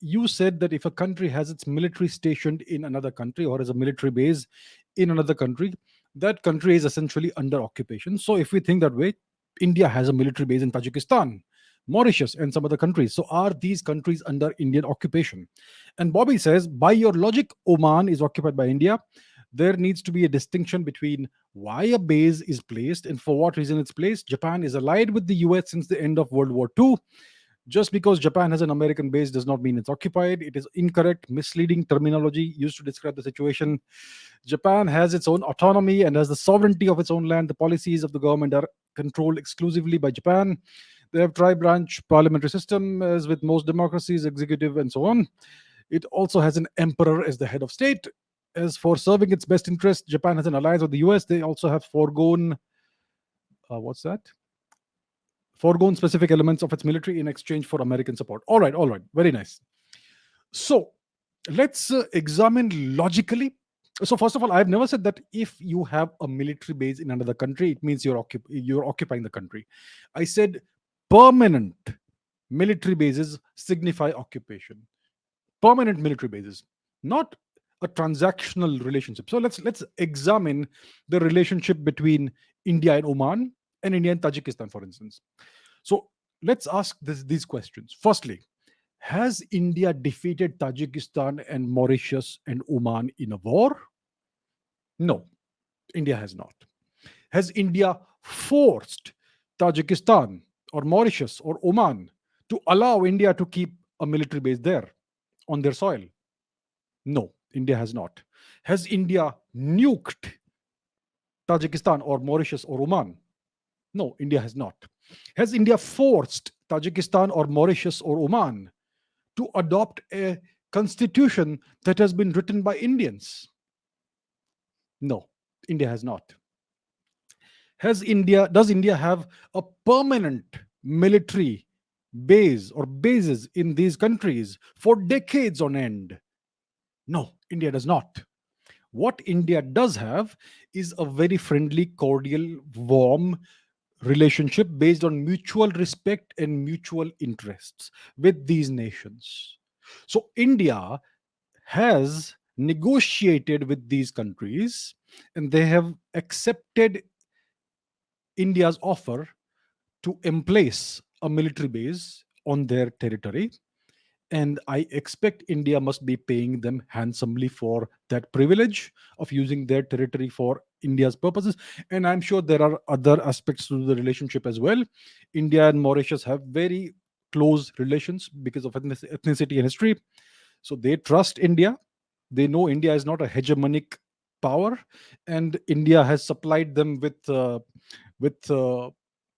you said that if a country has its military stationed in another country or has a military base in another country, that country is essentially under occupation. So if we think that way, India has a military base in Tajikistan, Mauritius, and some other countries. So are these countries under Indian occupation? And Bobby says, by your logic, Oman is occupied by India. There needs to be a distinction between why a base is placed and for what reason it's placed. Japan is allied with the US since the end of World War II. Just because Japan has an American base does not mean it's occupied. It is incorrect, misleading terminology used to describe the situation. Japan has its own autonomy and has the sovereignty of its own land. The policies of the government are controlled exclusively by Japan. They have tri-branch parliamentary system, as with most democracies, executive and so on. It also has an emperor as the head of state. As for serving its best interest, Japan has an alliance with the US. They also have what's that? Foregone specific elements of its military in exchange for American support. All right, very nice. So let's examine logically. So first of all, I've never said that if you have a military base in another country, it means you're occupying the country. I said permanent military bases signify occupation. Permanent military bases, not a transactional relationship. So let's examine the relationship between India and Oman and India and Tajikistan, for instance. So let's ask these questions. Firstly, has India defeated Tajikistan and Mauritius and Oman in a war? No, India has not. Has India forced Tajikistan or Mauritius or Oman to allow India to keep a military base there on their soil? No, India has not. Has India nuked Tajikistan or Mauritius or Oman? No, India has not. Has India forced Tajikistan or Mauritius or Oman to adopt a constitution that has been written by Indians? No, India has not. Does India have a permanent military base or bases in these countries for decades on end? No, India does not. What India does have is a very friendly, cordial, warm relationship based on mutual respect and mutual interests with these nations. So India has negotiated with these countries and they have accepted India's offer to emplace a military base on their territory. And I expect India must be paying them handsomely for that privilege of using their territory for India's purposes. And I'm sure there are other aspects to the relationship as well. India and Mauritius have very close relations because of ethnicity and history. So they trust India. They know India is not a hegemonic power, and India has supplied them with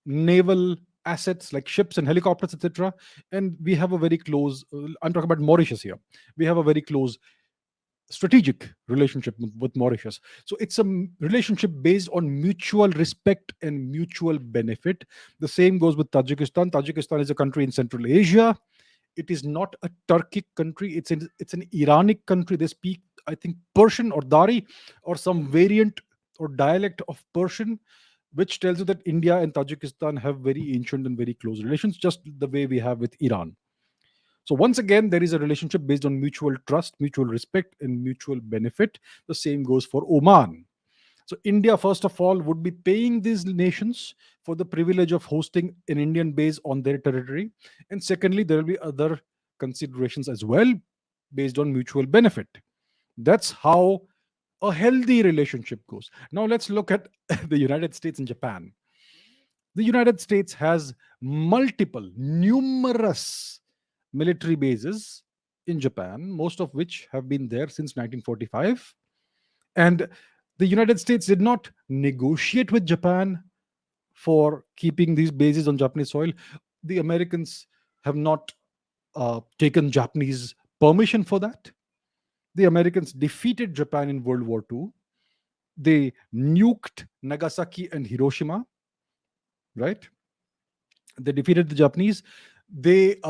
naval assets like ships and helicopters, etc. And we have a very close. I'm talking about Mauritius here. We have a very close strategic relationship with Mauritius. So it's a relationship based on mutual respect and mutual benefit. The same goes with Tajikistan. Tajikistan is a country in Central Asia. It is not a Turkic country. It's an Iranic country. They speak, I think, Persian or Dari or some variant or dialect of Persian, which tells you that India and Tajikistan have very ancient and very close relations, just the way we have with Iran. So once again, there is a relationship based on mutual trust, mutual respect, and mutual benefit. The same goes for Oman. So India, first of all, would be paying these nations for the privilege of hosting an Indian base on their territory. And secondly, there will be other considerations as well based on mutual benefit. That's how a healthy relationship goes. Now let's look at the United States and Japan. The United States has numerous military bases in Japan, most of which have been there since 1945. And the United States did not negotiate with Japan for keeping these bases on Japanese soil. The Americans have not taken Japanese permission for that. The Americans defeated Japan in World War II. They nuked Nagasaki and Hiroshima, right? They defeated the Japanese. They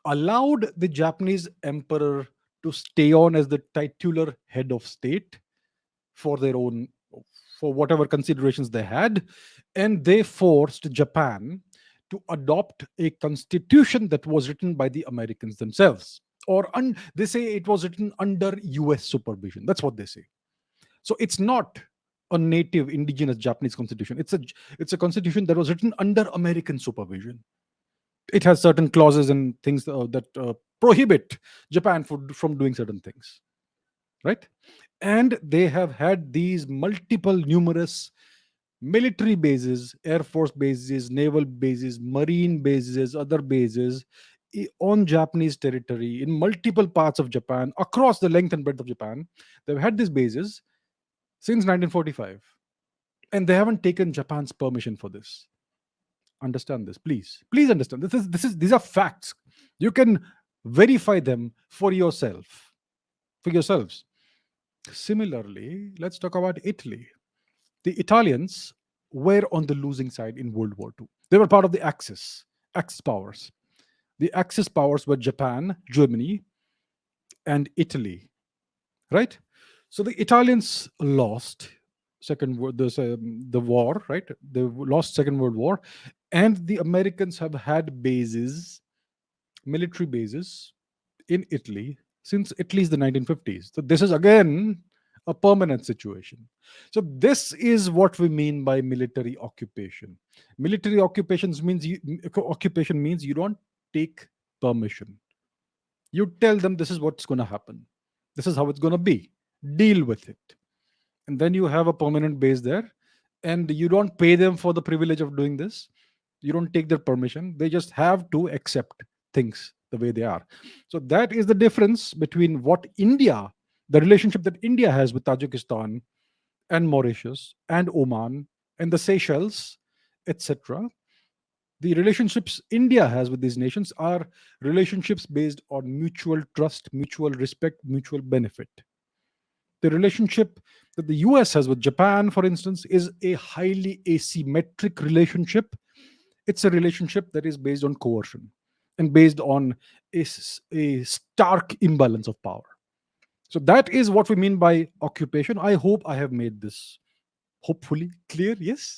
allowed the Japanese emperor to stay on as the titular head of state for their own, for whatever considerations they had, and they forced Japan to adopt a constitution that was written by the Americans themselves. they say it was written under US supervision. That's what they say. So it's not a native indigenous Japanese constitution. It's a constitution that was written under American supervision. It has certain clauses and things that prohibit Japan from doing certain things, right? And they have had these multiple, numerous military bases, air force bases, naval bases, marine bases, other bases on Japanese territory in multiple parts of Japan, across the length and breadth of Japan. They've had these bases since 1945, and they haven't taken Japan's permission for this. Understand this, please. Please understand. These are facts. You can verify them for yourself, for yourselves. Similarly, let's talk about Italy. The Italians were on the losing side in World War II. They were part of the Axis powers. The Axis powers were Japan, Germany, and Italy, right? So the Italians lost the war, right? They lost Second World War, and the Americans have had bases, military bases, in Italy since at least the 1950s. So this is again a permanent situation. So this is what we mean by military occupation. Military occupation means you don't take permission. You tell them this is what's going to happen. This is how it's going to be. Deal with it. And then you have a permanent base there, and you don't pay them for the privilege of doing this. You don't take their permission. They just have to accept things the way they are. So that is the difference between the relationship that India has with Tajikistan and Mauritius and Oman and the Seychelles, etc. The relationships India has with these nations are relationships based on mutual trust, mutual respect, mutual benefit. The relationship that the US has with Japan, for instance, is a highly asymmetric relationship. It's a relationship that is based on coercion and based on a stark imbalance of power. So that is what we mean by occupation. I hope I have made this hopefully clear. Yes.